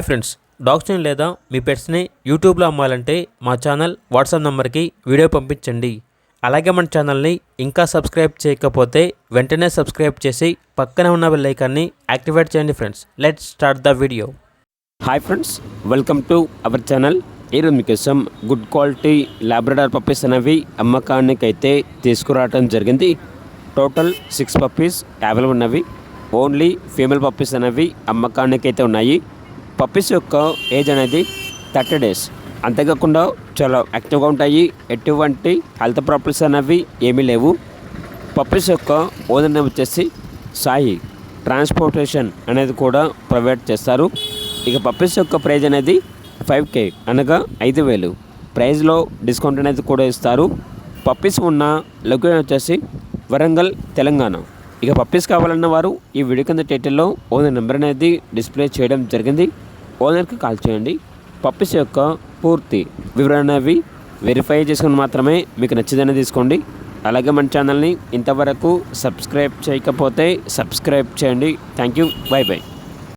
Friends, డాగ్స్ని లేదా మీ పెట్స్ని యూట్యూబ్లో అమ్మాలంటే మా ఛానల్ వాట్సాప్ నెంబర్కి వీడియో పంపించండి. అలాగే మన ఛానల్ని ఇంకా సబ్స్క్రైబ్ చేయకపోతే వెంటనే సబ్స్క్రైబ్ చేసి పక్కనే ఉన్న బెల్ ఐకాన్ని యాక్టివేట్ చేయండి. Friends, let's start the video. Hi friends, welcome to our channel. ఈరోజు మీకోసం గుడ్ క్వాలిటీ లాబ్రడార్ పప్పీస్ అనేవి అమ్మకానికి అయితే తీసుకురావడం జరిగింది. టోటల్ 6 పప్పీస్ అవైలబుల్ ఉన్నవి. ఓన్లీ ఫీమేల్ పప్పీస్ అనేవి అమ్మకానికి అయితే ఉన్నాయి. పప్పీస్ యొక్క ఏజ్ అనేది 30 days. అంతేకాకుండా చాలా యాక్టివ్గా ఉంటాయి. ఎటువంటి హెల్త్ ప్రాబ్లమ్స్ అనేవి ఏమీ లేవు. పప్పీస్ యొక్క ఓనర్ నేమ్ వచ్చేసి సాయి. ట్రాన్స్పోర్టేషన్ అనేది కూడా ప్రొవైడ్ చేస్తారు. ఇక పప్పీస్ యొక్క ప్రైజ్ అనేది 5K అనగా 5,000. ప్రైజ్లో డిస్కౌంట్ అనేది కూడా ఇస్తారు. పప్పీస్ ఉన్న లొకేషన్ వచ్చేసి వరంగల్, తెలంగాణ. ఇక పప్పీస్ కావాలన్న వారు ఈ వీడియో కింద టైటిల్లో ఓనర్ నెంబర్ అనేది డిస్ప్లే చేయడం జరిగింది. ఓనర్కి కాల్ చేయండి. పప్పీస్ యొక్క పూర్తి వివరణ అవి వెరిఫై చేసుకుని మాత్రమే మీకు నచ్చిందని తీసుకోండి. అలాగే మన ఛానల్ని ఇంతవరకు సబ్స్క్రైబ్ చేయకపోతే సబ్స్క్రైబ్ చేయండి. Thank you. By by.